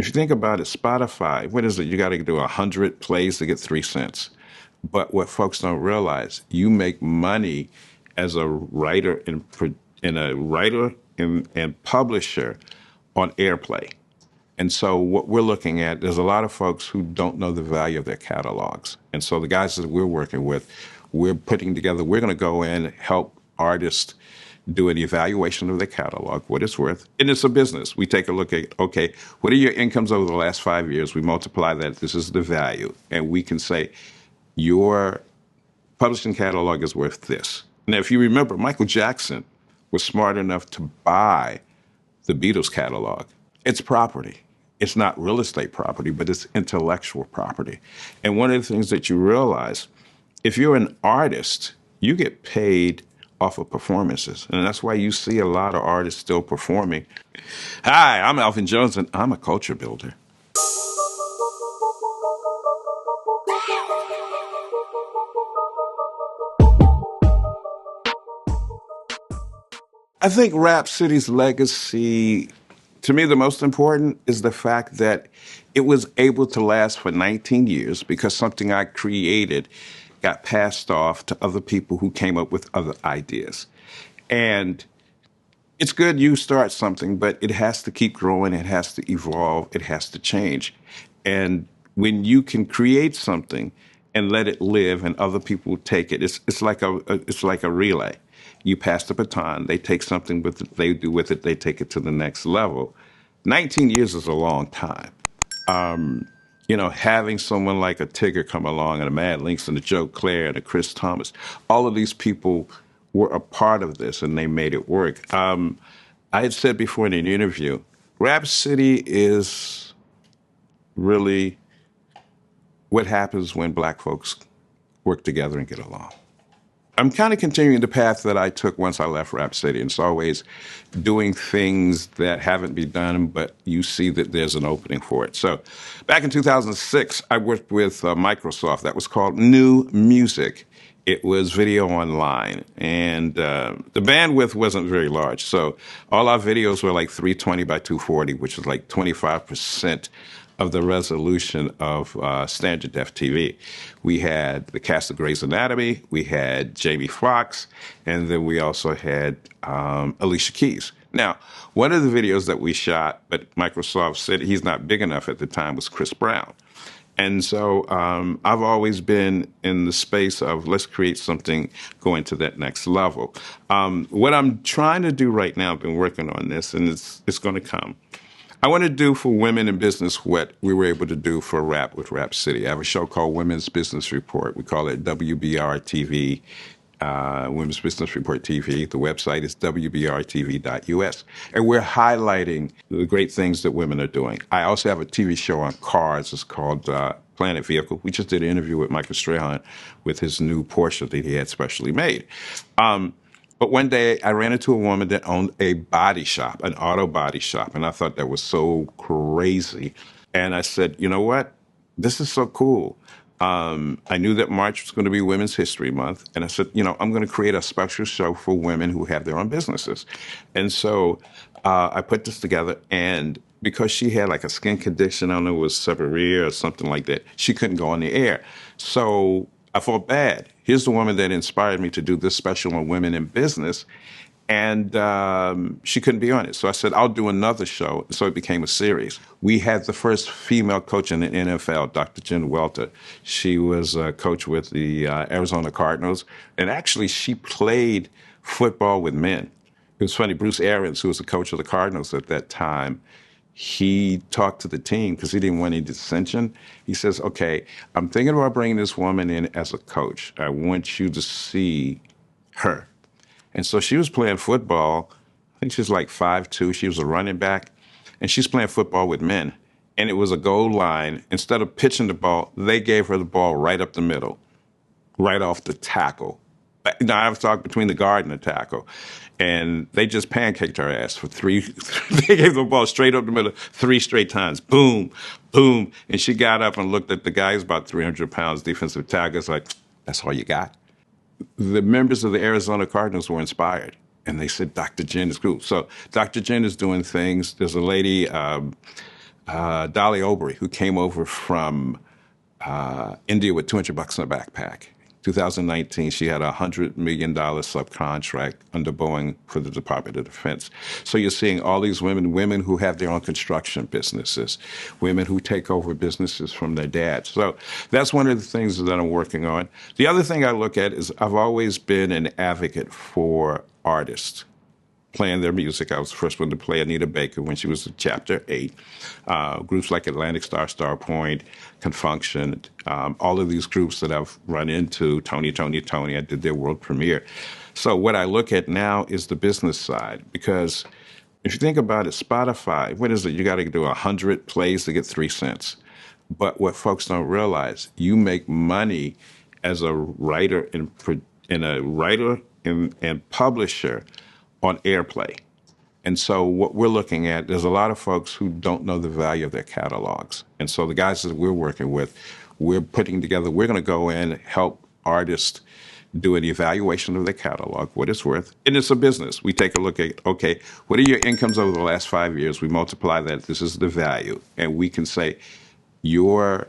If you think about it, Spotify, what is it? You got to do 100 plays to get 3 cents. But what folks don't realize, you make money as a writer and publisher on airplay. And so what we're looking at, there's a lot of folks who don't know the value of their catalogs. And so the guys that we're working with, we're putting together, we're going to go in and help artists do an evaluation of their catalog, what it's worth. And it's a business. We take a look at, okay, what are your incomes over the last 5 years? We multiply that. This is the value. And we can say, your publishing catalog is worth this. Now, if you remember, Michael Jackson was smart enough to buy the Beatles catalog. It's property. It's not real estate property, but it's intellectual property. And one of the things that you realize, if you're an artist, you get paid off of performances. And that's why you see a lot of artists still performing. Hi, I'm Alvin Jones, and I'm a culture builder. I think Rap City's legacy, to me, the most important is the fact that it was able to last for 19 years because something I created got passed off to other people who came up with other ideas. And it's good you start something, but it has to keep growing, it has to evolve, it has to change. And when you can create something and let it live and other people take it, it's like a relay. You pass the baton, they take something with it, they do with it, they take it to the next level. 19 years is a long time. Having someone like a Tigger come along and a Mad Links and a Joe Claire and a Chris Thomas, all of these people were a part of this and they made it work. I had said before in an interview, Rap City is really what happens when black folks work together and get along. I'm kind of continuing the path that I took once I left Rap City. And it's always doing things that haven't been done, but you see that there's an opening for it. So back in 2006, I worked with Microsoft. That was called New Music. It was video online. And the bandwidth wasn't very large. So all our videos were like 320 by 240, which is like 25% of the resolution of standard def TV. We had the cast of Grey's Anatomy, we had Jamie Foxx, and then we also had Alicia Keys. Now, one of the videos that we shot, but Microsoft said he's not big enough at the time, was Chris Brown. And so I've always been in the space of let's create something going to that next level. What I'm trying to do right now, I've been working on this, and it's going to come. I want to do for women in business what we were able to do for rap with Rap City. I have a show called Women's Business Report. We call it WBR TV, Women's Business Report TV. The website is wbrtv.us. And we're highlighting the great things that women are doing. I also have a TV show on cars. It's called Planet Vehicle. We just did an interview with Michael Strahan with his new Porsche that he had specially made. But one day I ran into a woman that owned a body shop, an auto body shop, and I thought that was so crazy. And I said, you know what? This is so cool. I knew that March was going to be Women's History Month, and I said, I'm going to create a special show for women who have their own businesses. And so I put this together, and because she had like a skin condition, I don't know, it was seborrhea or something like that, she couldn't go on the air. So I felt bad. Here's the woman that inspired me to do this special on women in business, and she couldn't be on it. So I said, I'll do another show. So it became a series. We had the first female coach in the NFL, Dr. Jen Welter. She was a coach with the Arizona Cardinals, and actually she played football with men. It was funny, Bruce Arians, who was the coach of the Cardinals at that time, he talked to the team because he didn't want any dissension. He says, okay, I'm thinking about bringing this woman in as a coach. I want you to see her. And so she was playing football. I think she was like 5'2". She was a running back. And she's playing football with men. And it was a goal line. Instead of pitching the ball, they gave her the ball right up the middle, right off the tackle. Now, I was talking between the guard and the tackle. And they just pancaked her ass for three. They gave the ball straight up the middle 3 straight times. Boom, boom. And she got up and looked at the guy who's about 300 pounds, defensive tackle. It's like, that's all you got? The members of the Arizona Cardinals were inspired. And they said, Dr. Jen is cool. So Dr. Jen is doing things. There's a lady, Dolly Obery, who came over from India with $200 in a backpack. 2019, she had a $100 million subcontract under Boeing for the Department of Defense. So you're seeing all these women who have their own construction businesses, women who take over businesses from their dads. So that's one of the things that I'm working on. The other thing I look at is I've always been an advocate for artists playing their music. I was the first one to play Anita Baker when she was in Chapter 8. Groups like Atlantic Star, Starpoint, Confunction, all of these groups that I've run into, Toni, I did their world premiere. So what I look at now is the business side, because if you think about it, Spotify, what is it? You got to do 100 plays to get 3 cents. But what folks don't realize, you make money as a writer and publisher on airplay. And so what we're looking at, there's a lot of folks who don't know the value of their catalogs. And so the guys that we're working with, we're putting together, we're going to go in, help artists do an evaluation of their catalog, what it's worth. And it's a business. We take a look at, okay, what are your incomes over the last 5 years? We multiply that. This is the value. And we can say, your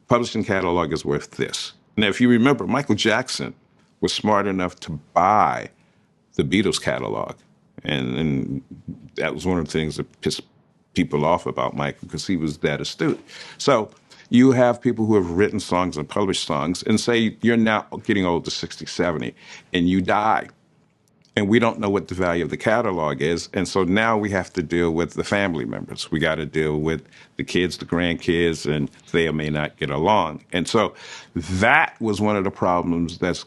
publishing catalog is worth this. Now, if you remember, Michael Jackson was smart enough to buy the Beatles catalog. And that was one of the things that pissed people off about Michael, because he was that astute. So you have people who have written songs and published songs, and say you're now getting old to 60, 70, and you die. And we don't know what the value of the catalog is. And so now we have to deal with the family members. We got to deal with the kids, the grandkids, and they may not get along. And so that was one of the problems that's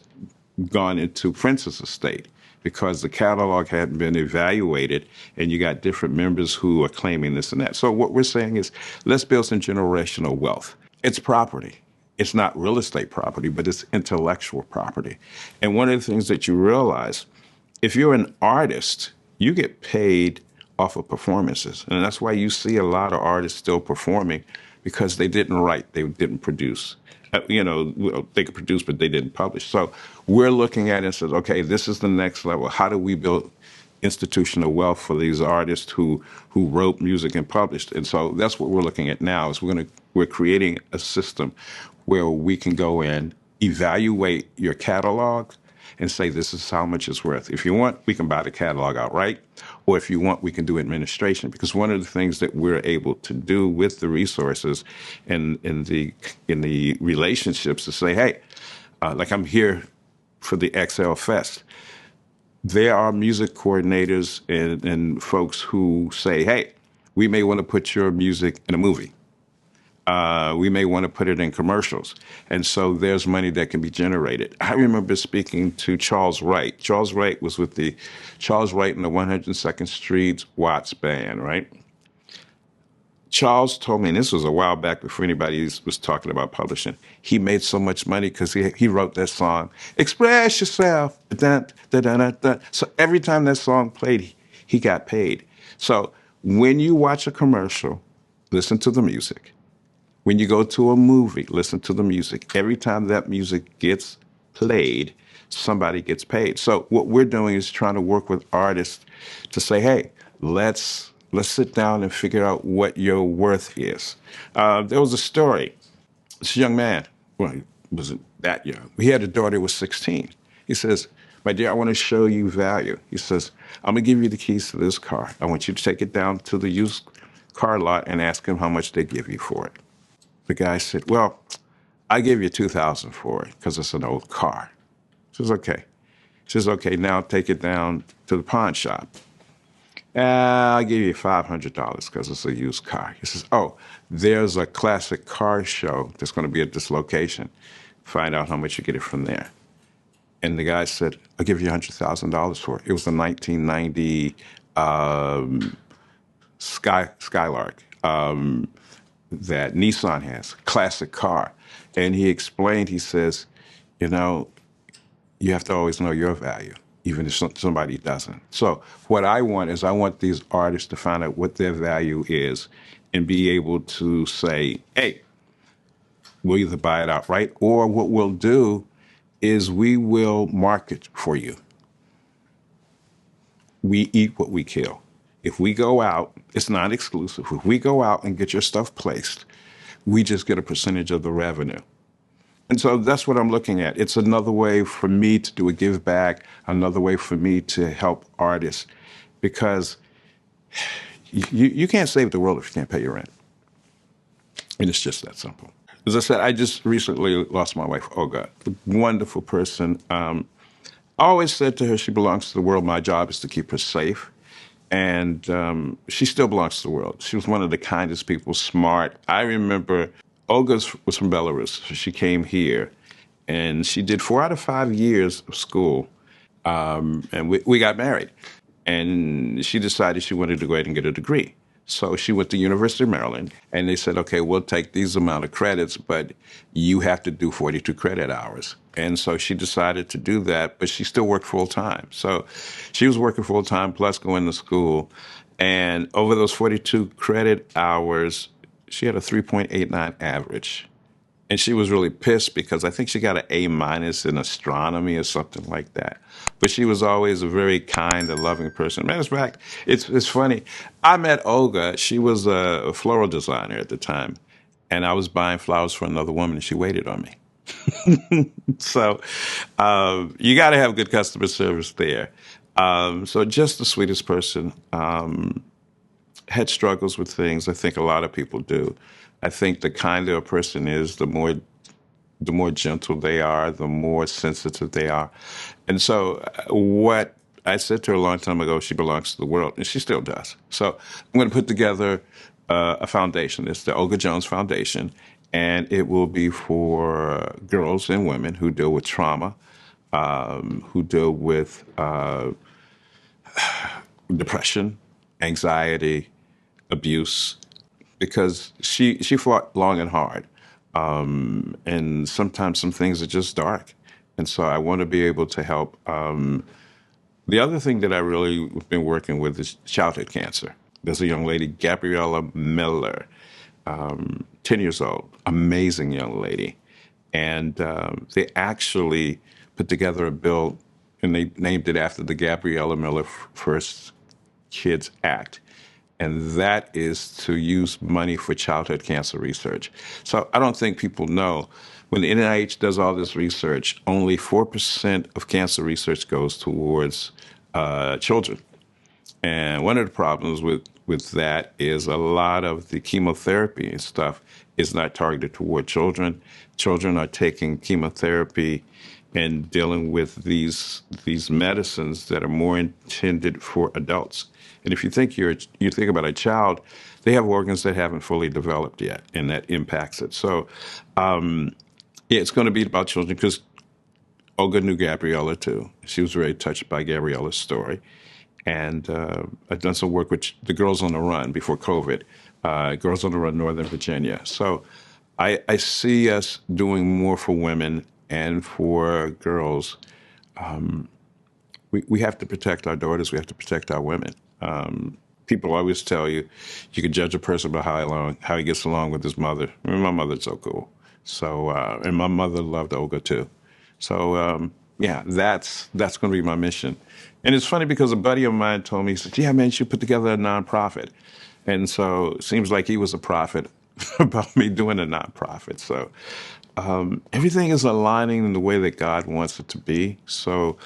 gone into Prince's estate, because the catalog hadn't been evaluated, and you got different members who are claiming this and that. So what we're saying is, let's build some generational wealth. It's property. It's not real estate property, but it's intellectual property. And one of the things that you realize, if you're an artist, you get paid off of performances. And that's why you see a lot of artists still performing, because they didn't write, they didn't produce. They could produce, but they didn't publish. So we're looking at it and says, okay, this is the next level. How do we build institutional wealth for these artists who wrote music and published? And so that's what we're looking at now. Is we're creating a system where we can go in, evaluate your catalog, and say, this is how much it's worth. If you want, we can buy the catalog outright. Or if you want, we can do administration. Because one of the things that we're able to do with the resources and in the relationships is say, hey, like I'm here for the XL Fest. There are music coordinators and folks who say, hey, we may want to put your music in a movie. We may want to put it in commercials. And so there's money that can be generated. I remember speaking to Charles Wright. Charles Wright was with the Charles Wright and the 102nd Street Watts Band, right? Charles told me, and this was a while back before anybody was talking about publishing, he made so much money because he wrote that song, Express Yourself. Dun, dun, dun, dun, dun. So every time that song played, he got paid. So when you watch a commercial, listen to the music. When you go to a movie, listen to the music. Every time that music gets played, somebody gets paid. So what we're doing is trying to work with artists to say, hey, let's sit down and figure out what your worth is. There was a story. This young man, well, he wasn't that young. He had a daughter who was 16. He says, my dear, I want to show you value. He says, I'm going to give you the keys to this car. I want you to take it down to the used car lot and ask them how much they give you for it. The guy said, well, I gave you $2,000 for it because it's an old car. He says, okay. He says, okay, now take it down to the pawn shop. I'll give you $500 because it's a used car. He says, oh, there's a classic car show that's going to be at this location. Find out how much you get it from there. And the guy said, I'll give you $100,000 for it. It was a 1990 Skylark. That Nissan has, classic car. And he explained, he says, you have to always know your value, even if somebody doesn't. So what I want is I want these artists to find out what their value is and be able to say, hey, we'll either buy it outright, or what we'll do is we will market for you. We eat what we kill. If we go out, it's not exclusive. If we go out and get your stuff placed, we just get a percentage of the revenue. And so that's what I'm looking at. It's another way for me to do a give back, another way for me to help artists, because you can't save the world if you can't pay your rent. And it's just that simple. As I said, I just recently lost my wife, Olga, a wonderful person. I always said to her, she belongs to the world. My job is to keep her safe. And she still belongs to the world. She was one of the kindest people, smart. I remember Olga was from Belarus. So she came here, and she did 4 out of 5 years of school, and we got married. And she decided she wanted to go ahead and get a degree. So she went to University of Maryland, and they said, okay, we'll take these amount of credits, but you have to do 42 credit hours. And so she decided to do that, but she still worked full time. So she was working full time plus going to school. And over those 42 credit hours, she had a 3.89 average. And she was really pissed because I think she got an A minus in astronomy or something like that. But she was always a very kind and loving person. Matter of fact, it's funny. I met Olga. She was a floral designer at the time. And I was buying flowers for another woman, and she waited on me. So you got to have good customer service there. So just the sweetest person. Had struggles with things. I think a lot of people do. I think the kinder a person is, the more gentle they are, the more sensitive they are. And so what I said to her a long time ago, she belongs to the world, and she still does. So I'm going to put together a foundation. It's the Olga Jones Foundation, and it will be for girls and women who deal with trauma, who deal with depression, anxiety, abuse, because she fought long and hard. And sometimes some things are just dark. And so I want to be able to help. The other thing that I really have been working with is childhood cancer. There's a young lady, Gabriella Miller, 10 years old, amazing young lady. And they actually put together a bill, and they named it after the Gabriella Miller First Kids Act. And that is to use money for childhood cancer research. So I don't think people know, when the NIH does all this research, only 4% of cancer research goes towards children. And one of the problems with that is a lot of the chemotherapy and stuff is not targeted toward children. Children are taking chemotherapy and dealing with these medicines that are more intended for adults. And if you think about a child, they have organs that haven't fully developed yet, and that impacts it. So, yeah, it's going to be about children, because Olga knew Gabriella too. She was very touched by Gabriella's story. And I've done some work with the Girls on the Run before COVID, Girls on the Run, Northern Virginia. So I see us doing more for women and for girls. We have to protect our daughters. We have to protect our women. People always tell you can judge a person by how he gets along with his mother. I mean, my mother's so cool. So, and my mother loved Olga too. So, yeah, that's going to be my mission. And it's funny because a buddy of mine told me, he said, yeah, man, you should put together a nonprofit. And so it seems like he was a prophet about me doing a nonprofit. So everything is aligning in the way that God wants it to be. So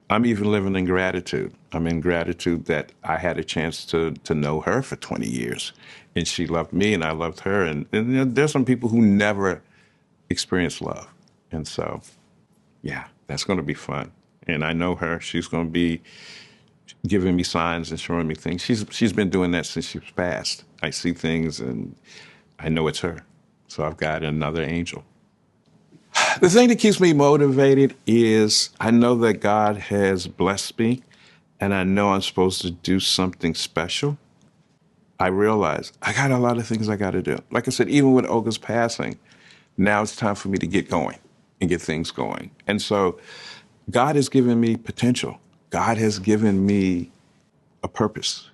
I'm even living in gratitude. I'm in gratitude that I had a chance to know her for 20 years. And she loved me, and I loved her. And there's some people who never experienced love. And so, yeah, that's going to be fun. And I know her. She's going to be giving me signs and showing me things. She's been doing that since she was passed. I see things, and I know it's her. So I've got another angel. The thing that keeps me motivated is I know that God has blessed me, and I know I'm supposed to do something special. I realize I got a lot of things I got to do. Like I said, even with Olga's passing, now it's time for me to get going and get things going. And so God has given me potential. God has given me a purpose.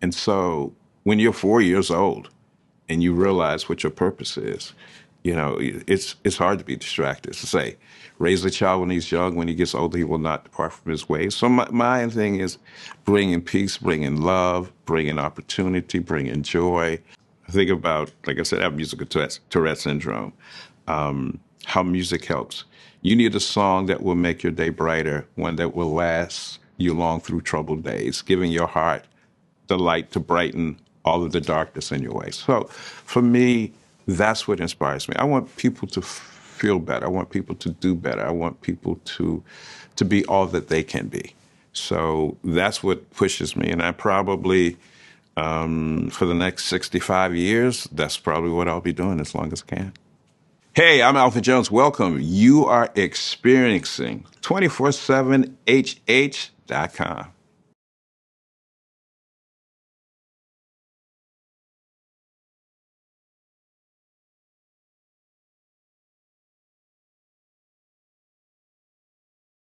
And so when you're 4 years old and you realize what your purpose is, it's hard to be distracted. To say, raise a child when he's young. When he gets older, he will not depart from his ways. So my thing is bringing peace, bringing love, bringing opportunity, bringing joy. Think about, like I said, I have musical Tourette syndrome. How music helps. You need a song that will make your day brighter, one that will last you long through troubled days, giving your heart the light to brighten all of the darkness in your way. So for me, that's what inspires me. I want people to feel better. I want people to do better. I want people to be all that they can be. So that's what pushes me. And I probably, for the next 65 years, that's probably what I'll be doing as long as I can. Hey, I'm Alvin Jones. Welcome. You are experiencing 247hh.com.